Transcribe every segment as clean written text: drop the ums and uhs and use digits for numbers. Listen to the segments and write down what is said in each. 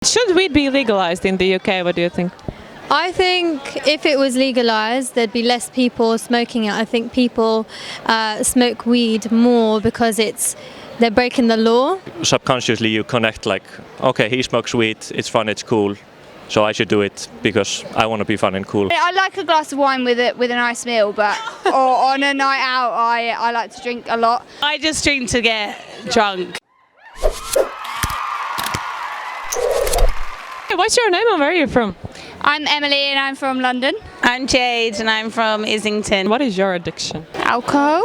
Should weed be legalized in the UK? What do you think? I think if it was legalised, there'd be less people smoking it. I think people smoke weed more because they're breaking the law. Subconsciously you connect like, okay, he smokes weed, it's fun, it's cool, so I should do it because I want to be fun and cool. I like a glass of wine with a nice meal, but or on a night out I like to drink a lot. I just drink to get drunk. Hey, what's your name and where are you from? I'm Emily and I'm from London. I'm Jade and I'm from Islington. What is your addiction? Alcohol?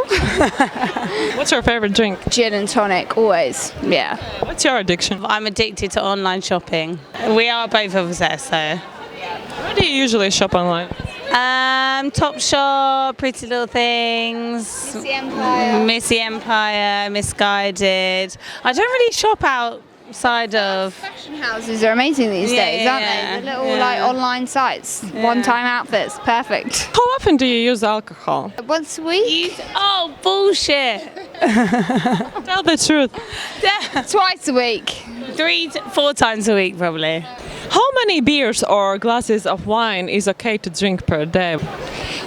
What's your favorite drink? Gin and tonic, always, yeah. What's your addiction? I'm addicted to online shopping. We are both of us, so. Where do you usually shop online? Topshop, Pretty Little Things, Missy Empire, Misguided. I don't really shop outside of. Fashion houses are amazing these days, aren't they? The little like online sites, one-time outfits, perfect. How often do you use alcohol? Once a week? Oh, bullshit. Tell the truth. Twice a week. 3 to 4 times a week, probably. How many beers or glasses of wine is okay to drink per day?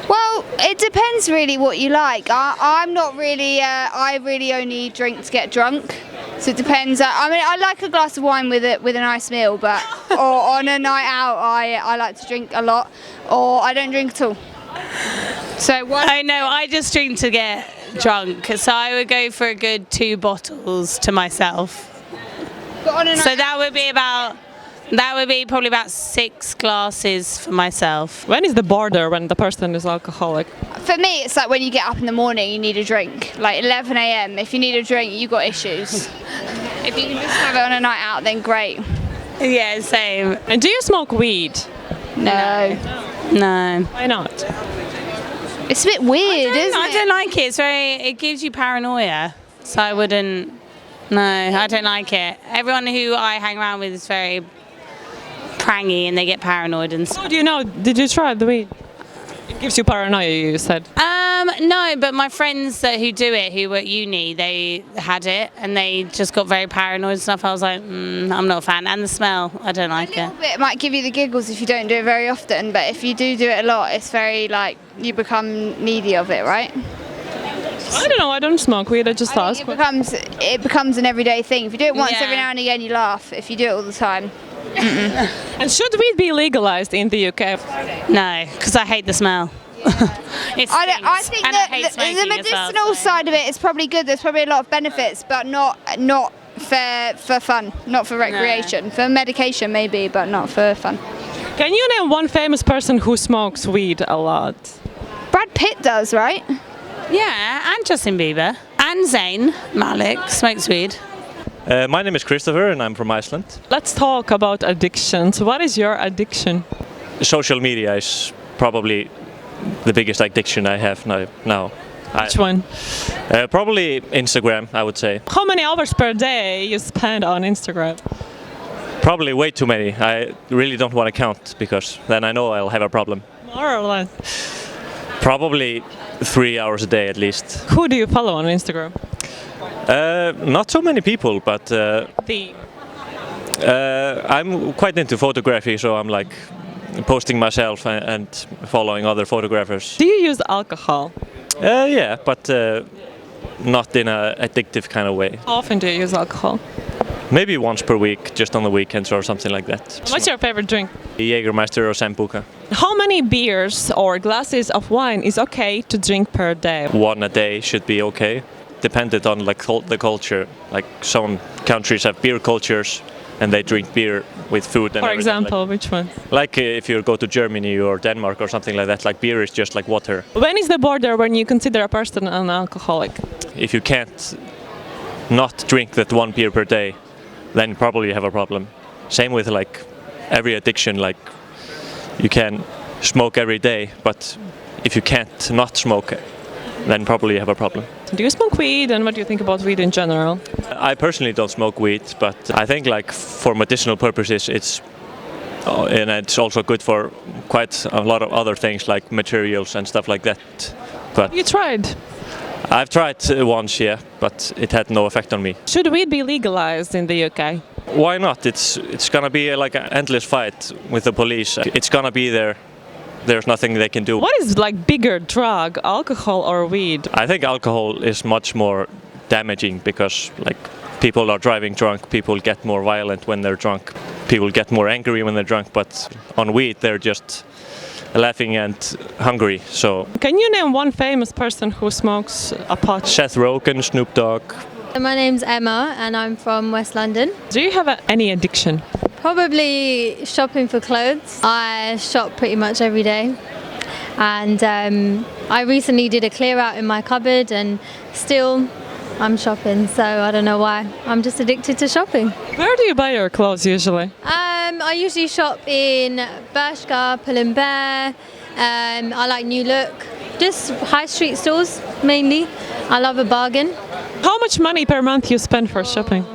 Well, it depends really what you like. I'm not really, I really only drink to get drunk. So it depends. I mean, I like a glass of wine with a nice meal, but or on a night out, I like to drink a lot, or I don't drink at all. So what? I know. I just drink to get drunk, so I would go for a good 2 bottles to myself. But on a night So that would be probably about 6 glasses for myself. When is the border when the person is alcoholic? For me, it's like when you get up in the morning, you need a drink. Like 11 a.m. If you need a drink, you got issues. If you can just have it on a night out, then great. Yeah, same. And do you smoke weed? No. No. Why not? It's a bit weird, isn't I it? don't like it. It gives you paranoia. So I wouldn't. No, I don't like it. Everyone who I hang around with is very prangy and they get paranoid and stuff. How do you know? Did you try the weed? It gives you paranoia, you said. No, but my friends who do it, who were at uni, they had it and they just got very paranoid and stuff. I was like, I'm not a fan. And the smell, I don't like A it. little bit might give you the giggles if you don't do it very often, but if you do it a lot, it's very like you become needy of it, right? I don't know, I don't smoke weed, I just I ask. think it becomes an everyday thing. If you do it once Yeah. every now and again, you laugh. If you do it all the time, And should weed be legalized in the UK? No, because I hate the smell. It I stinks, think and I that hate the smoking as medicinal well, so. side of it is probably good. There's probably a lot of benefits, but not for fun, not for recreation. For medication maybe, but not for fun. Can you name one famous person who smokes weed a lot? Brad Pitt does, right? Yeah, and Justin Bieber. And Zayn Malik smokes weed. My name is Christopher and I'm from Iceland. Let's talk about addictions. What is your addiction? Social media is probably the biggest addiction I have now. Which one? Probably Instagram, I would say. How many hours per day you spend on Instagram? Probably way too many. I really don't want to count because then I know I'll have a problem. More or less. Probably 3 hours a day at least. Who do you follow on Instagram? Not so many people, but I'm quite into photography, so I'm like posting myself and following other photographers. Do you use alcohol? Yeah, but not in an addictive kind of way. How often do you use alcohol? Maybe once per week, just on the weekends or something like that. What's your favorite drink? Jägermeister or Sambuca. How many beers or glasses of wine is okay to drink per day? 1 a day should be okay. Dependent on like the culture. Like some countries have beer cultures and they drink beer with food. And For everything. example, which one? Like if you go to Germany or Denmark or something like that, like beer is just like water. When is the border when you consider a person an alcoholic? If you can't not drink that 1 beer per day, then probably you have a problem. Same with like every addiction, like you can smoke every day, but if you can't not smoke, then probably you have a problem. Do you smoke weed and what do you think about weed in general? I personally don't smoke weed, but I think like for medicinal purposes and it's also good for quite a lot of other things like materials and stuff like that. But You tried. I've tried once, yeah, but it had no effect on me. Should weed be legalized in the UK? Why not? It's gonna be like an endless fight with the police. It's gonna be there. There's nothing they can do. What is like bigger drug, alcohol or weed? I think alcohol is much more damaging because like people are driving drunk, people get more violent when they're drunk, people get more angry when they're drunk, but on weed they're just laughing and hungry. So Can you name one famous person who smokes a pot? Seth Rogen, Snoop Dogg. My name's Emma and I'm from West London. Do you have any addiction? Probably shopping for clothes. I shop pretty much every day. And I recently did a clear out in my cupboard and still I'm shopping, so I don't know why. I'm just addicted to shopping. Where do you buy your clothes usually? I usually shop in Bershka, Pull & Bear. I like New Look. Just high street stores mainly. I love a bargain. How much money per month you spend for shopping?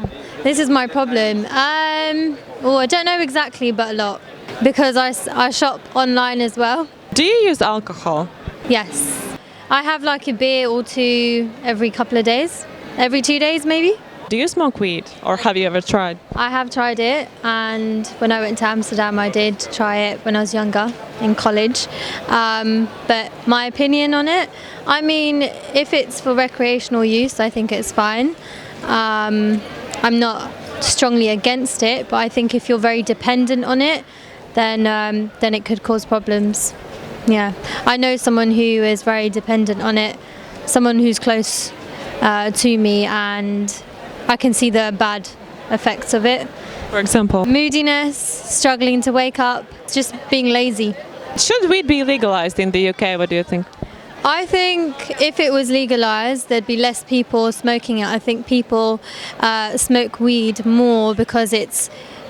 This is my problem. I don't know exactly, but a lot. Because I shop online as well. Do you use alcohol? Yes. I have like a beer or two every couple of days. Every 2 days maybe. Do you smoke weed or have you ever tried? I have tried it, and when I went to Amsterdam I did try it when I was younger in college. But my opinion on it, I mean, if it's for recreational use I think it's fine. I'm not strongly against it, but I think if you're very dependent on it then it could cause problems. Yeah, I know someone who is very dependent on it, someone who's close to me, and I can see the bad effects of it. For example? Moodiness, struggling to wake up, just being lazy. Should weed be legalized in the UK? What do you think? I think if it was legalised, there'd be less people smoking it. I think people smoke weed more because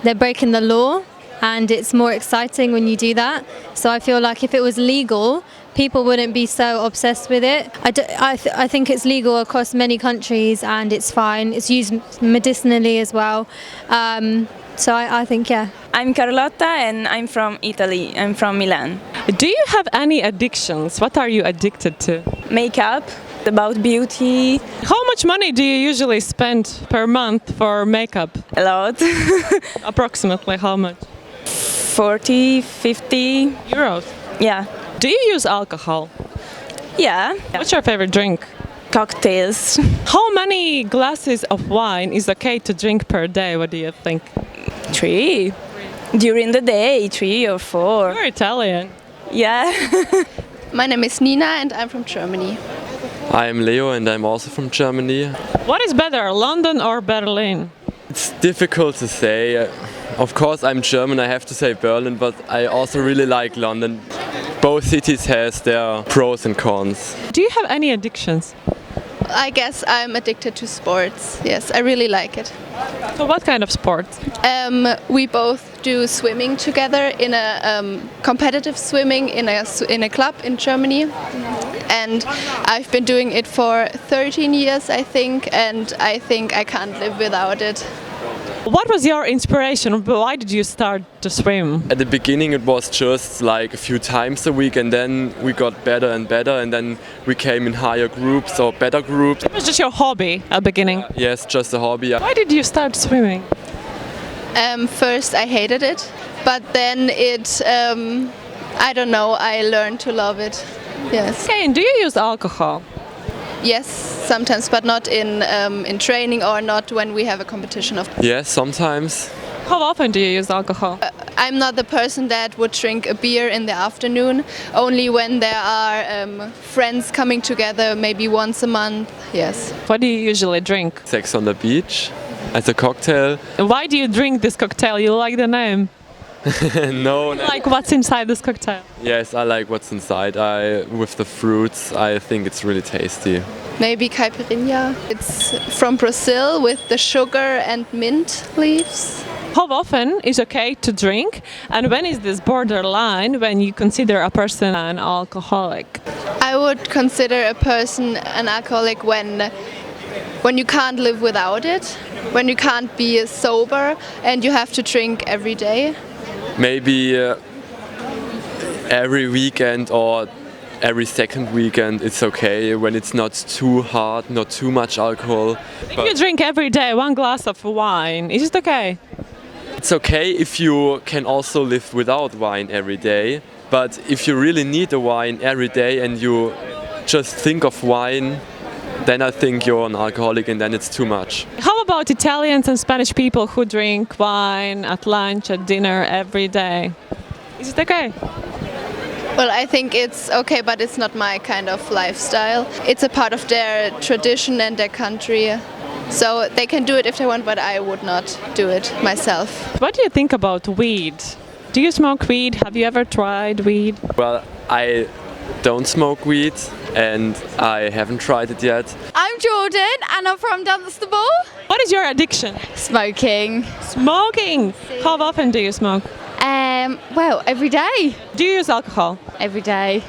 they're breaking the law, and it's more exciting when you do that. So I feel like if it was legal, people wouldn't be so obsessed with it. I think it's legal across many countries and it's fine. It's used medicinally as well. So I think, yeah. I'm Carlota and I'm from Italy. I'm from Milan. Do you have any addictions? What are you addicted to? Makeup, about beauty, How much money do you usually spend per month for makeup? a lot. Approximately how much? 40, 50, Euros. yeah. Do you use alcohol? Yeah. What's your favorite drink? Cocktails. How many glasses of wine is okay to drink per day? What do you think? 3. During the day, 3 or 4. You're Italian. Yeah. My name is Nina and I'm from Germany. I'm Leo and I'm also from Germany. What is better, London or Berlin? It's difficult to say. Of course I'm German, I have to say Berlin, but I also really like London. Both cities has their pros and cons. Do you have any addictions? I guess I'm addicted to sports. Yes, I really like it. So what kind of sport? We both do swimming together in a competitive swimming in a club in Germany. And I've been doing it for 13 years, I think, and I think I can't live without it. What was your inspiration? Why did you start to swim? At the beginning it was just like a few times a week, and then we got better and better, and then we came in higher groups or better groups. It was just your hobby at the beginning. Yes, just a hobby. Why did you start swimming? First I hated it, but then I don't know, I learned to love it. Yes. Okay, and do you use alcohol? Yes, sometimes, but not in training or not when we have a competition. Yes, sometimes. How often do you use alcohol? I'm not the person that would drink a beer in the afternoon, only when there are friends coming together, maybe once a month, yes. What do you usually drink? Sex on the beach as a cocktail. Why do you drink this cocktail? You like the name? No. Like what's inside this cocktail? Yes, I like what's inside. With the fruits, I think it's really tasty. Maybe caipirinha. It's from Brazil with the sugar and mint leaves. How often is okay to drink, and when is this borderline when you consider a person an alcoholic? I would consider a person an alcoholic when you can't live without it, when you can't be sober and you have to drink every day. Maybe every weekend or every second weekend it's okay, when it's not too hard, not too much alcohol. If you drink every day 1 glass of wine, is it okay? it's okay if you can also live without wine every day, but if you really need a wine every day and you just think of wine, then I think you're an alcoholic and then it's too much. How about Italians and Spanish people who drink wine at lunch, at dinner every day? Is it okay? Well, I think it's okay, but it's not my kind of lifestyle. It's a part of their tradition and their country. So they can do it if they want, but I would not do it myself. What do you think about weed? Do you smoke weed? Have you ever tried weed? Well, I don't smoke weed and I haven't tried it yet. I'm Jordan and I'm from Dunstable. What is your addiction? Smoking. Smoking! How often do you smoke? Well, every day. Do you use alcohol? Every day.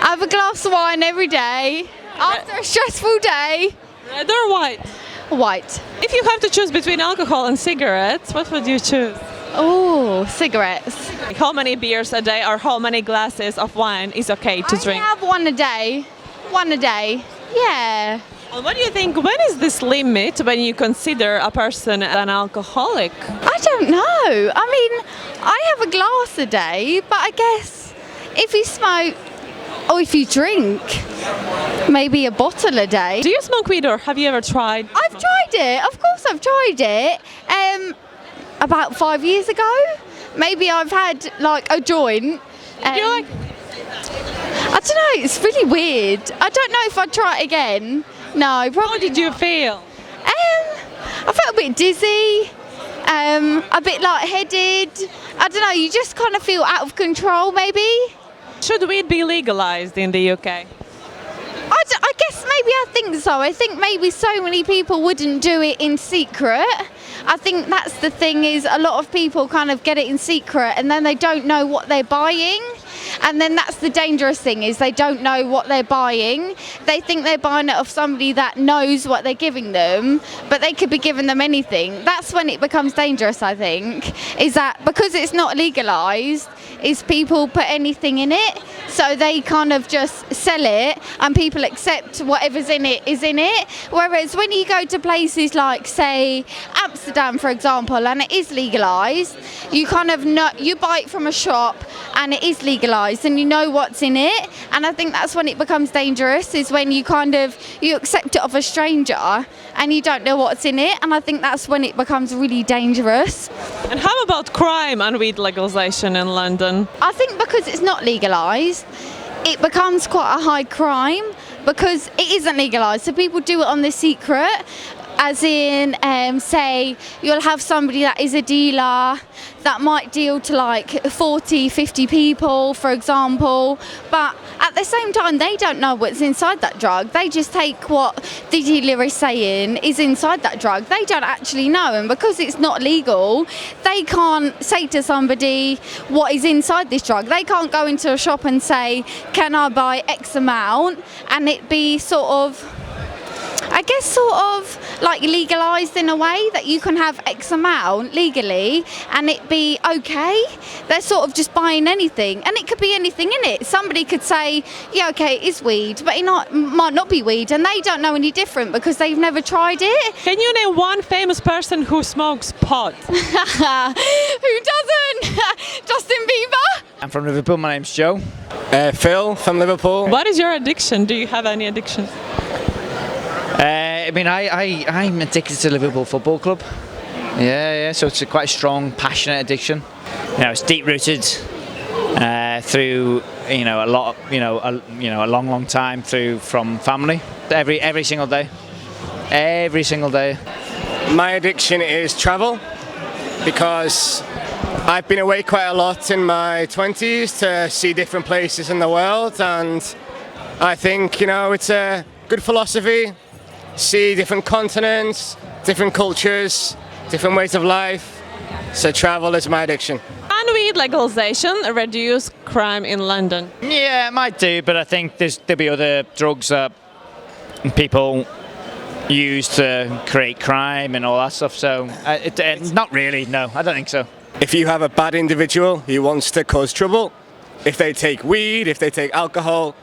I have a glass of wine every day. After a stressful day. Red or white? White. If you have to choose between alcohol and cigarettes, what would you choose? Oh, cigarettes. How many beers a day or how many glasses of wine is okay to drink? I have one a day. One a day. Yeah. Well, what do you think? When is this limit when you consider a person an alcoholic? I don't know. I mean, I have a glass a day, but I guess if you smoke or if you drink, maybe a bottle a day. Do you smoke weed or have you ever tried? I've tried it. Of course I've tried it. About 5 years ago. Maybe I've had like a joint. Do you like? I don't know, it's really weird. I don't know if I'd try it again. No, probably How did you feel? I felt a bit dizzy, a bit lightheaded. I don't know, you just kind of feel out of control maybe. Should weed be legalized in the UK? I guess maybe I think so. I think maybe so many people wouldn't do it in secret. I think that's the thing, is a lot of people kind of get it in secret and then they don't know what they're buying. And then that's the dangerous thing, is they don't know what they're buying. They think they're buying it off somebody that knows what they're giving them, but they could be giving them anything. That's when it becomes dangerous, I think, is that because it's not legalised, is people put anything in it, so they kind of just sell it and people accept whatever's in it is in it. Whereas when you go to places like, say, Amsterdam, for example, and it is legalised, you kind of know, you buy it from a shop and it is legalised and you know what's in it. And I think that's when it becomes dangerous, is when you kind of, you accept it of a stranger and you don't know what's in it. And I think that's when it becomes really dangerous. And how about crime and weed legalization in London? I think because it's not legalised, it becomes quite a high crime because it isn't legalised. So people do it on the secret, as in, say, you'll have somebody that is a dealer that might deal to like 40, 50 people, for example. But at the same time, they don't know what's inside that drug. They just take what the dealer is saying is inside that drug. They don't actually know. And because it's not legal, they can't say to somebody what is inside this drug. They can't go into a shop and say, can I buy X amount? And it be sort of, I guess, sort of like legalised in a way that you can have X amount legally and it be okay. They're sort of just buying anything, and it could be anything in it. Somebody could say, yeah, okay, it's weed, but it might not be weed, and they don't know any different because they've never tried it. Can you name one famous person who smokes pot? Who doesn't? Justin Bieber? I'm from Liverpool, my name's Joe. Phil from Liverpool. What is your addiction? Do you have any addiction? I'm addicted to Liverpool Football Club. Yeah. So it's quite a strong, passionate addiction. You know, it's deep rooted through a lot, a long time from family. Every single day. My addiction is travel, because I've been away quite a lot in my 20s to see different places in the world, and I think it's a good philosophy. See different continents, different cultures, different ways of life. So travel is my addiction. Can weed legalization reduce crime in London? Yeah, it might do, but I think there'll be other drugs that people use to create crime and all that stuff. So not really, no, I don't think so. If you have a bad individual who wants to cause trouble, if they take weed, if they take alcohol,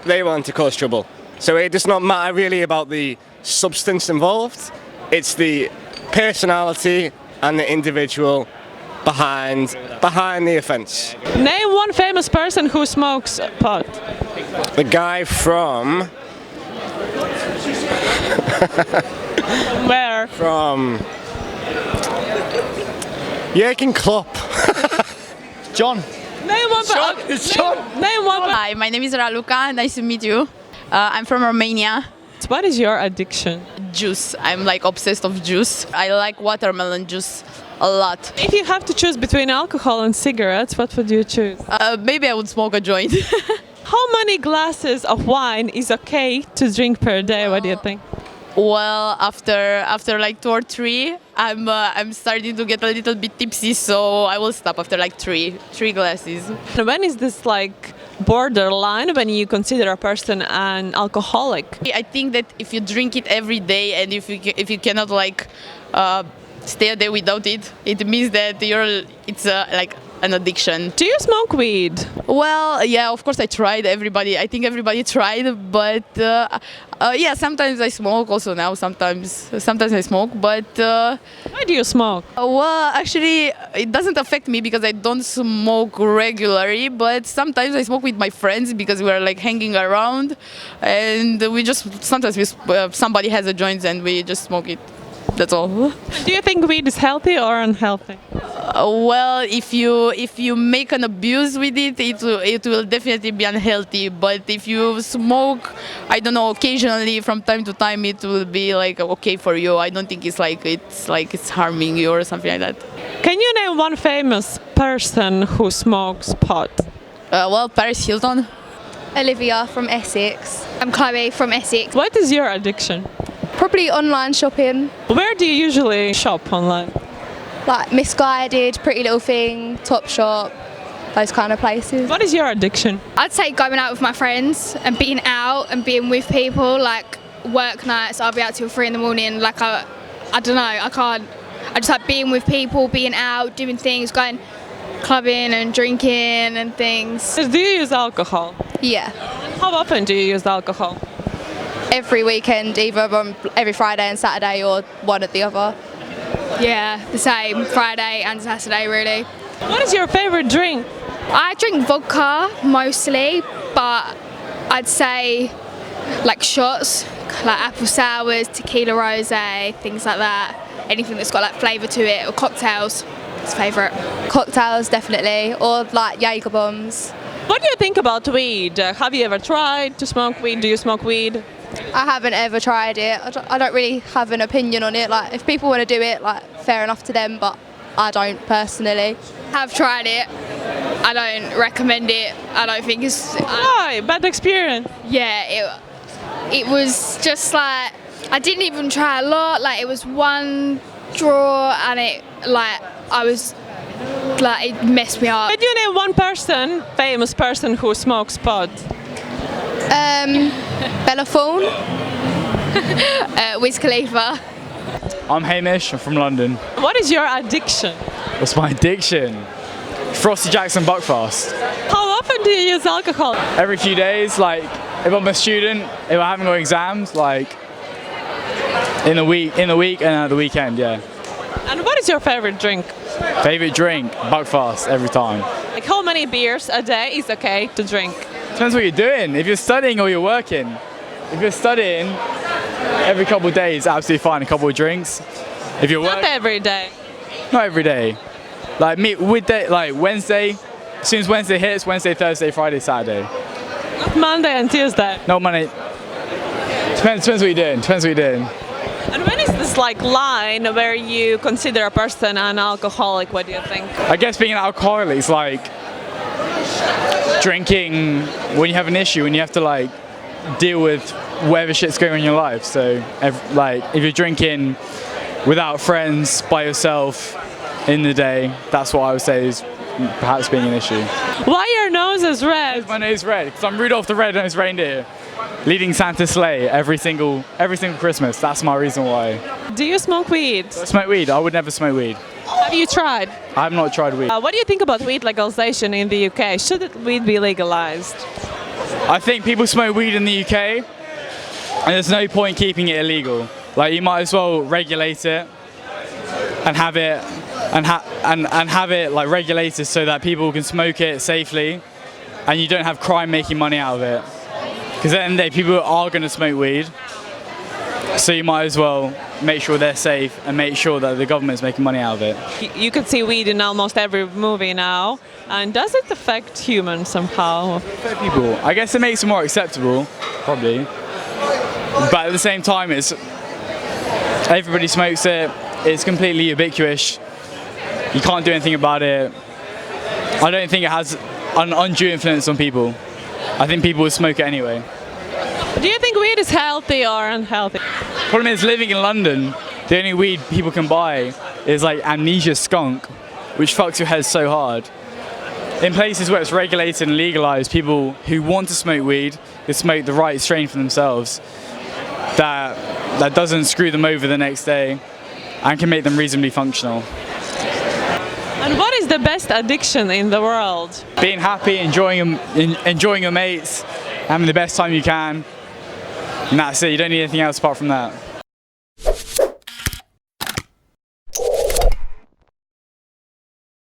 they want to cause trouble. So it does not matter really about the substance involved. It's the personality and the individual behind the offence. Name one famous person who smokes pot. The guy from Where? from Jürgen Klopp. John. Name one. It's John. Name one. Hi, my name is Luca. Nice to meet you. I'm from Romania. What is your addiction? Juice. I'm like obsessed of juice. I like watermelon juice a lot. If you have to choose between alcohol and cigarettes, what would you choose? Maybe I would smoke a joint. How many glasses of wine is okay to drink per day? What do you think? Well, after like 2 or 3, I'm starting to get a little bit tipsy, so I will stop after like three glasses. And when is this like borderline when you consider a person an alcoholic? I think that if you drink it every day and if you cannot like stay a day without it, it means that it's like an addiction. Do you smoke weed? Well, yeah, of course I tried. I think everybody tried, but yeah, sometimes I smoke. Also now, sometimes I smoke, but. Why do you smoke? Well, actually, it doesn't affect me because I don't smoke regularly. But sometimes I smoke with my friends because we're like hanging around, and we just sometimes somebody has a joint and we just smoke it. That's all. Do you think weed is healthy or unhealthy? Well, if you make an abuse with it, it will definitely be unhealthy. But if you smoke, I don't know, occasionally from time to time, it will be like okay for you. I don't think it's harming you or something like that. Can you name one famous person who smokes pot? Well, Paris Hilton. Olivia from Essex. I'm Chloe from Essex. What is your addiction? Probably online shopping. Where do you usually shop online? Like Misguided, Pretty Little Thing, Topshop, those kind of places. What is your addiction? I'd say going out with my friends and being out and being with people, like work nights, I'll be out till 3 in the morning. Like I don't know, I just like being with people, being out, doing things, going clubbing and drinking and things. Do you use alcohol? Yeah. How often do you use alcohol? Every weekend, either on every Friday and Saturday or one or the other. Yeah, the same, Friday and Saturday really. What is your favorite drink? I drink vodka mostly, but I'd say like shots, like apple sours, tequila rosé, things like that. Anything that's got like flavour to it, or cocktails, it's favourite. Cocktails, definitely, or like Jaeger bombs. What do you think about weed? Have you ever tried to smoke weed? Do you smoke weed? I haven't ever tried it. I don't really have an opinion on it. Like, if people want to do it, like, fair enough to them, but I don't personally. Have tried it. I don't recommend it. I don't think it's. Why? Bad experience? Yeah, it was just like I didn't even try a lot. Like it was one draw, and it messed me up. Could you name one person, famous person who smokes pot? Bella Thorne. Wiz Khalifa. I'm Hamish, I'm from London. What is your addiction? What's my addiction? Frosty Jackson Buckfast. How often do you use alcohol? Every few days, like if I'm a student, if I haven't got exams, like in the week and at the weekend, yeah. And what is your favorite drink? Favorite drink, Buckfast, every time. Like how many beers a day is okay to drink? Depends what you're doing. If you're studying or you're working. If you're studying, every couple of days, absolutely fine, a couple of drinks. If you're Not every day. Not every day. Like weekday, like Wednesday, as soon as Wednesday hits, Wednesday, Thursday, Friday, Saturday. Not Monday and Tuesday. No Monday. Depends what you're doing. And when is this like line where you consider a person an alcoholic? What do you think? I guess being an alcoholic is like drinking when you have an issue and you have to like deal with whatever shit's going on in your life. So if you're drinking without friends, by yourself in the day, that's what I would say is perhaps being an issue. Why your nose is red? My nose is red because I'm Rudolph the Red-Nosed Reindeer, leading Santa's sleigh every single Christmas. That's my reason why. Do you smoke weed? I smoke weed. I would never smoke weed. Have you tried? I have not tried weed. What do you think about weed legalization in the UK? Should weed be legalized? I think people smoke weed in the UK and there's no point keeping it illegal. Like you might as well regulate it and have it and have it like regulated so that people can smoke it safely, and you don't have crime making money out of it. Because at the end of the day, people are going to smoke weed, so you might as well make sure they're safe and make sure that the government's making money out of it. You could see weed in almost every movie now. And does it affect humans somehow? Affect people. I guess it makes it more acceptable, probably. But at the same time, it's everybody smokes it. It's completely ubiquitous. You can't do anything about it. I don't think it has an undue influence on people. I think people would smoke it anyway. Do you think weed is healthy or unhealthy? Problem is, living in London, the only weed people can buy is like amnesia skunk, which fucks your head so hard. In places where it's regulated and legalised, people who want to smoke weed can smoke the right strain for themselves that doesn't screw them over the next day and can make them reasonably functional. And what is the best addiction in the world? Being happy, enjoying your mates, having the best time you can, and that's it. You don't need anything else apart from that.